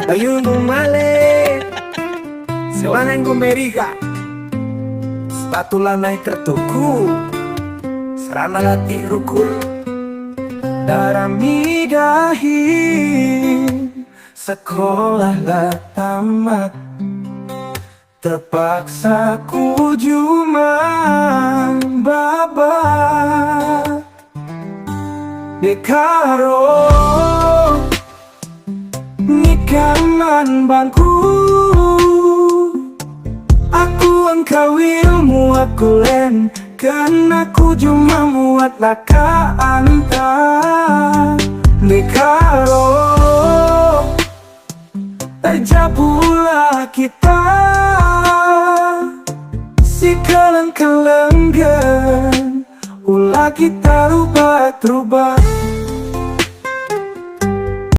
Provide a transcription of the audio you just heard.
Ayun bumalik Sewanang gumeriga Spatula naik tertuku Serana latih rukul Daramidahi Sekolah lah tamat Terpaksa ku juman babat Dekaro Nikaman banku Aku engkau ilmu aku len Kan aku cuma muat laka anta Dekaro Aja pula kita Si keleng-kelenggan Ulah kita rubah-rubah